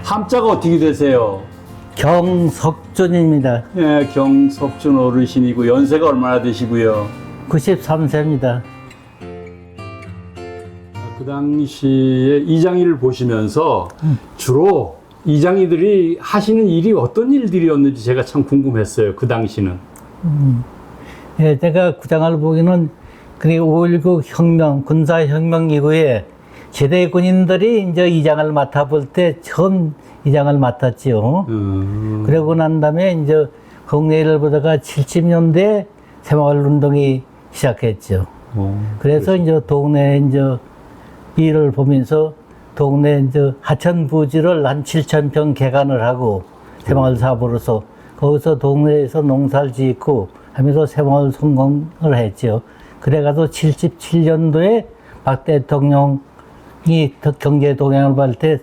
함자가 어떻게 되세요? 경석준입니다. 예, 경석준 어르신이고 연세가 얼마나 되시고요? 93세입니다. 그 당시에 이장이를 보시면서 주로 이장이들이 하시는 일이 어떤 일들이었는지 제가 참 궁금했어요. 그 당시는. 예, 제가 구장을 보기는 그리고 5.19 혁명, 군사혁명 이후에 제대 군인들이 이제 이장을 맡아볼 때 처음 이장을 맡았지요. 그러고 난 다음에 이제 국내를 보다가 70년대 새마을 운동이 시작했죠. 그래서 이제 동네 이제 일을 보면서 동네 이제 하천 부지를 한 7,000평 개간을 하고 새마을 사업으로서 거기서 동네에서 농사를 짓고 하면서 새마을 성공을 했죠. 그래가지고 77년도에 박 대통령이 경제 동향을 받을 때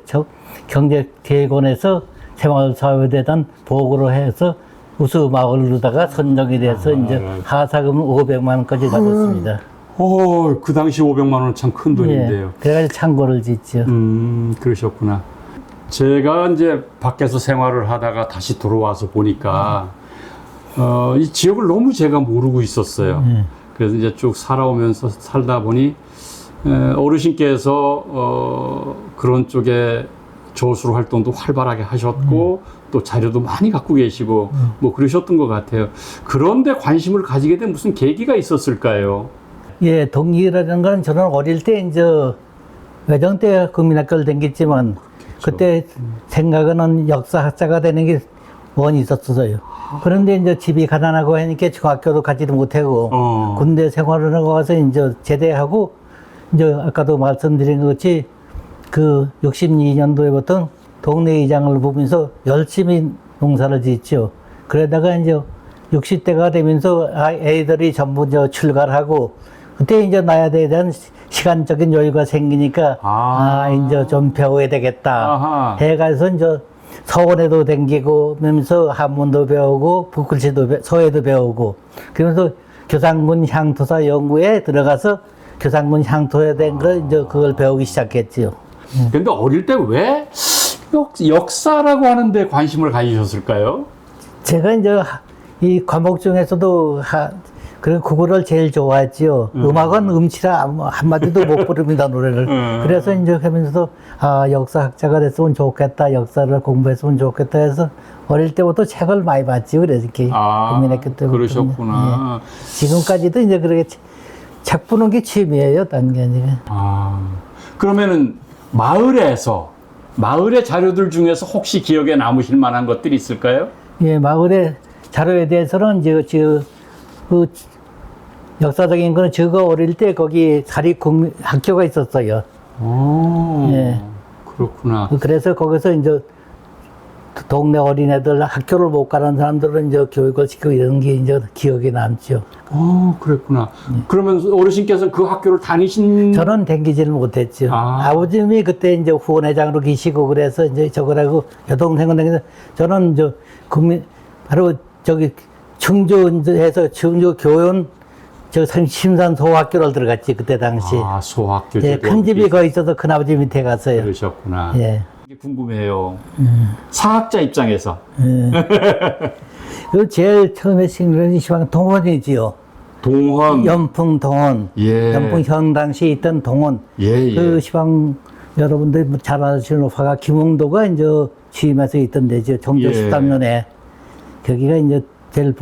경제계획원에서 새마을 사업에 대한 보고를 해서 우수 마을로다가 선정이 돼서 이제 하사금은 500만 원까지 받았습니다. 그 당시 500만 원은 참 큰 돈인데요. 예, 그래가지고 창고를 짓죠. 그러셨구나. 제가 이제 밖에서 생활을 하다가 다시 들어와서 보니까 이 지역을 너무 제가 모르고 있었어요. 그래서 이제 쭉 살아오면서 살다 보니 어르신께서 그런 쪽에 저술 활동도 활발하게 하셨고 또 자료도 많이 갖고 계시고 뭐 그러셨던 것 같아요. 그런데 관심을 가지게 된 무슨 계기가 있었을까요? 예, 동기라는 건 저는 어릴 때 이제 외정 때 국민학교를 다녔지만 그때 생각은 역사학자가 되는 게 원이 있었어요. 그런데 이제 집이 가난하고 하니까 중학교도 가지도 못하고 군대 생활을 하고 와서 이제 제대하고 이제 아까도 말씀드린 것 같이 그 62년도에부터 동네 이장을 보면서 열심히 농사를 짓죠. 그러다가 이제 60대가 되면서 애들이 전부 이제 출가를 하고 그때 이제 나야 대한 시간적인 여유가 생기니까 이제 좀 배워야 되겠다 해가서 이제 서원에도 댕기고 면서 한문도 배우고 북글씨도 서예도 배우고 그러면서 교상문 향토사 연구에 들어가서 교상문 향토에 대한 걸 이제 그걸 배우기 시작했지요. 근데 어릴 때 왜 역사라고 하는데 관심을 가지셨을까요? 제가 이제 이 과목 중에서도 그리고 국어를 제일 좋아했지요. 음악은 음치라 한마디도 못 부릅니다, 노래를. 그래서 이제 하면서, 역사학자가 됐으면 좋겠다, 역사를 공부했으면 좋겠다 해서 어릴 때부터 책을 많이 봤지요. 그래서 이렇게 국민학교 때부터. 그러셨구나. 예. 지금까지도 이제 그렇게 책 보는 게 취미예요, 딴 게 아니라. 그러면은 마을의 자료들 중에서 혹시 기억에 남으실 만한 것들이 있을까요? 예, 마을의 자료에 대해서는 이제 그 역사적인 거는 저거 어릴 때 거기 사립국민학교가 있었어요. 예. 그렇구나. 그래서 거기서 이제 동네 어린애들 학교를 못 가는 사람들은 이제 교육을 시키고 이런 게 이제 기억에 남죠. 그랬구나. 그러면 어르신께서는 그 학교를 다니신? 저는 댕기지를 못했죠. 아버님이 그때 이제 후원회장으로 계시고 그래서 이제 저거라고 여동생은 댕기서 저는 이제 바로 저기 충주에서 충주 교원 심산 소학교를 들어갔지 그때 당시. 소학교. 예, 큰 집이 거기 있어서 큰아버지 밑에 갔어요. 그러셨구나. 예. 이게 궁금해요. 사학자 입장에서. 그 제일 처음에 생긴 시방 동원이지요. 동원. 연풍 동원. 예. 연풍형 당시에 있던 동원. 예. 그 시방 여러분들 잘 아시는 화가 김홍도가 이제 취임해서 있던 데죠. 정조 13년에. 거기가 이제 제일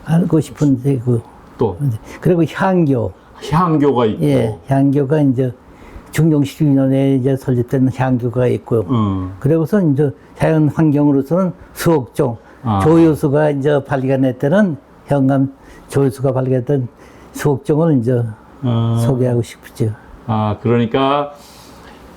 알고 싶은 데고. 또. 그리고 향교가 있고. 예. 향교가 이제 중종 12년에 이제 설립된 향교가 있고요. 그리고서 이제 자연 환경으로서는 수옥종. 조효수가 이제 발견할 때는 현감 조효수가 발견했던 수옥종을 이제 소개하고 싶죠. 그러니까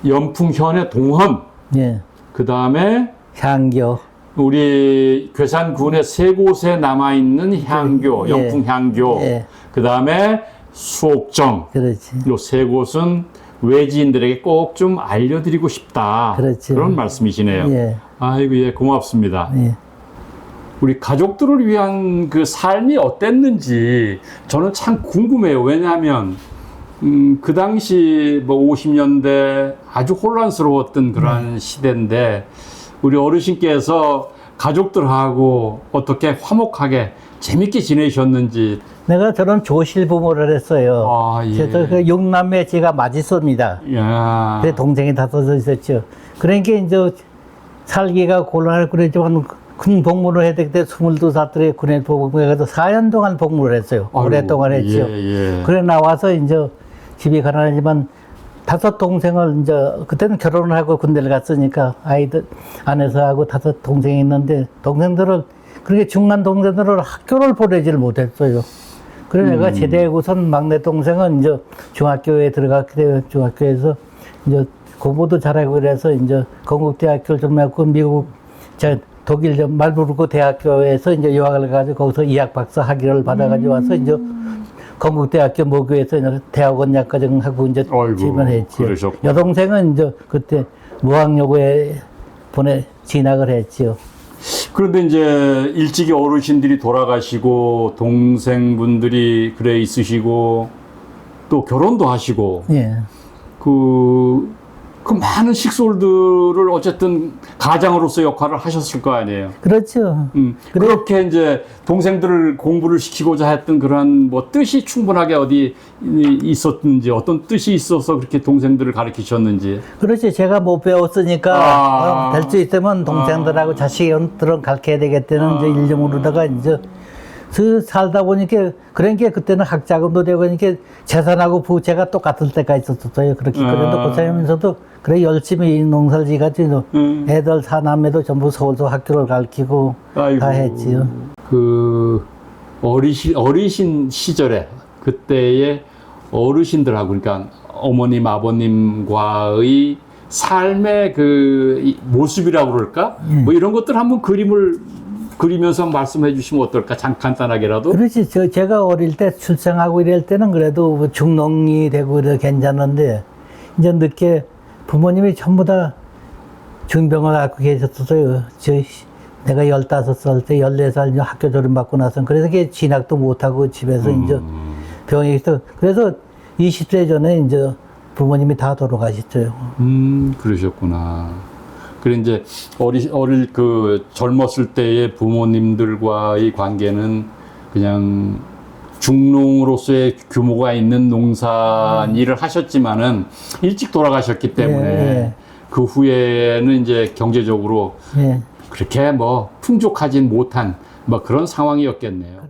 연풍현의 동헌. 예. 그 다음에 향교. 우리 괴산군의 세 곳에 남아있는 향교, 연풍향교. 예. 그 다음에 수옥정. 그렇지. 이 세 곳은 외지인들에게 꼭 좀 알려드리고 싶다. 그렇죠. 그런 말씀이시네요. 예. 아이고, 예, 고맙습니다. 예. 우리 가족들을 위한 그 삶이 어땠는지 저는 참 궁금해요. 왜냐하면 그 당시 뭐 50년대 아주 혼란스러웠던 그런 시대인데 우리 어르신께서 가족들하고 어떻게 화목하게 재밌게 지내셨는지. 내가 저런 조실 부모를 했어요. 아, 예. 그래서 그 6남매 제가 맞이sob니다. 야. 그래 동생이 5 있었죠. 그러니까 이제 살기가 곤란할 그랬지만 큰 복무를 해야 되기 때문에 22살들의 군에 복무해가지고 4년 동안 복무를 했어요. 아이고, 오랫동안 했죠. 예, 예. 그래 나와서 이제 집이 가난하지만 5 동생을 이제 그때는 결혼을 하고 군대를 갔으니까 아이들 아내서 하고 5 동생이 있는데 동생들을 그렇게 중간 동생들을 학교를 보내지를 못했어요. 그래 내가 제대하고선 막내 동생은 이제 중학교에 들어갔게 돼요. 중학교에서 이제 공부도 잘하고 그래서 이제 건국대학교를 졸업하고 미국 독일 말부르크 대학교에서 이제 유학을 가지고 거기서 이학 박사 학위를 받아가지고 와서 이제 건국대학교 모교에서 이제 대학원 약과정 하고 이제 아이고, 지원했죠. 그러셨구나. 여동생은 이제 그때 무학여고에 진학을 했지요. 그런데 이제 일찍이 어르신들이 돌아가시고 동생분들이 그래 있으시고 또 결혼도 하시고 예. 그 많은 식솔들을 어쨌든 가장으로서 역할을 하셨을 거 아니에요. 그렇죠. 그렇게 이제 동생들을 공부를 시키고자 했던 그런 뭐 뜻이 충분하게 어디 있었는지, 어떤 뜻이 있어서 그렇게 동생들을 가르치셨는지. 그렇지. 제가 못 배웠으니까 될 수 있으면 동생들하고 자식들은 가르쳐야 되겠다는 이제 일념으로다가 이제 살다 보니까 그러니까 그때는 학자금도 되고 그러니까 재산하고 부채가 똑같을 때가 있었어요. 그렇게 그래도 고생하면서도 그래 열심히 농사를 지가지고 애들 4남매도 전부 서울서 학교를 가르치고 아이고. 다 했지요. 그 어르신 시절에 그때의 어르신들하고 그러니까 어머님 아버님과의 삶의 그 모습이라고 그럴까? 뭐 이런 것들 한번 그림을 그리면서 말씀해 주시면 어떨까? 간단하게라도. 그렇지. 제가 어릴 때 출생하고 이럴 때는 그래도 뭐 중농이 되고 이래 괜찮은데 이제 늦게 부모님이 전부 다 중병을 갖고 계셨어요. 내가 15살 때 14살 이제 학교 졸업받고 나서 그래서 이게 진학도 못하고 집에서 이제 병에 있어. 그래서 20세 전에 이제 부모님이 다 돌아가셨어요. 그러셨구나. 그래 이제 어릴 그 젊었을 때의 부모님들과의 관계는 그냥 중농으로서의 규모가 있는 농사 일을 하셨지만은 일찍 돌아가셨기 때문에 예. 그 후에는 이제 경제적으로 예. 그렇게 뭐 풍족하진 못한 뭐 그런 상황이었겠네요.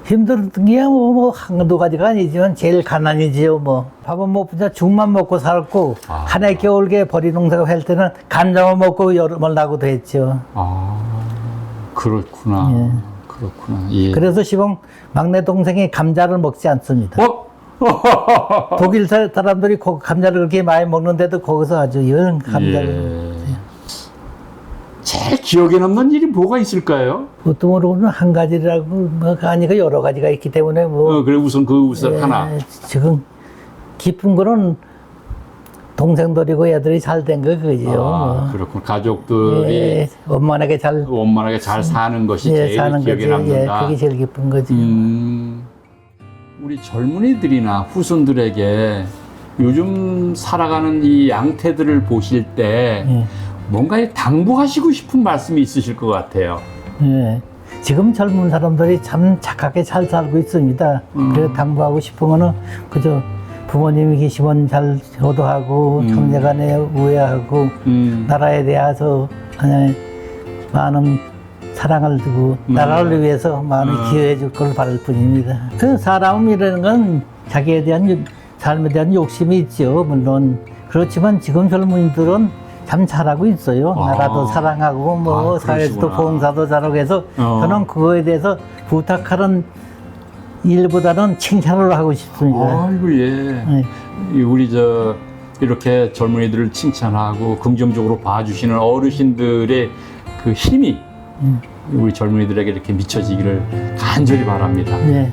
힘든 게 뭐 한두 가지가 아니지만 제일 가난이지요. 뭐 밥은 못 부자 죽만 먹고 살았고 한 해 겨울에 버리 농사가 할 때는 간장을 먹고 여름을 나고도 했죠. 그렇구나. 예. 그렇구나. 예. 그래서 시방 막내 동생이 감자를 먹지 않습니다. 독일 사람들이 감자를 그렇게 많이 먹는데도 거기서 아주 연 감자를. 예. 제일 기억에 남는 일이 뭐가 있을까요? 보통으로는 한 가지라고 뭐가 아니고 여러 가지가 있기 때문에 뭐. 그래 우선 하나. 지금 기쁜 거는 동생들이고 애들이 잘 된 거 그죠. 그렇군. 가족들이 원만하게 잘 사는 것이 제일 사는 기억에 거지. 남는다. 그게 제일 기쁜 거지. 우리 젊은이들이나 후손들에게 요즘 살아가는 이 양태들을 보실 때 뭔가 당부하시고 싶은 말씀이 있으실 것 같아요. 예. 지금 젊은 사람들이 참 착하게 잘 살고 있습니다. 그래서 당부하고 싶은 거는 그저 부모님이 계시면 잘 효도하고 형제간에 우애하고 나라에 대해서 많은 사랑을 두고 나라를 위해서 많이 기여해 줄 걸 바랄 뿐입니다. 그 사람이라는 건 자기에 대한 삶에 대한 욕심이 있죠. 물론 그렇지만 지금 젊은이들은 참 잘하고 있어요. 나라도 사랑하고 뭐 사회에서도 봉사도 잘하고 해서 저는 그거에 대해서 부탁하는 일보다는 칭찬을 하고 싶습니다. 아이고 예. 우리 이렇게 젊은이들을 칭찬하고 긍정적으로 봐주시는 어르신들의 그 힘이 우리 젊은이들에게 이렇게 미쳐지기를 간절히 바랍니다. 네.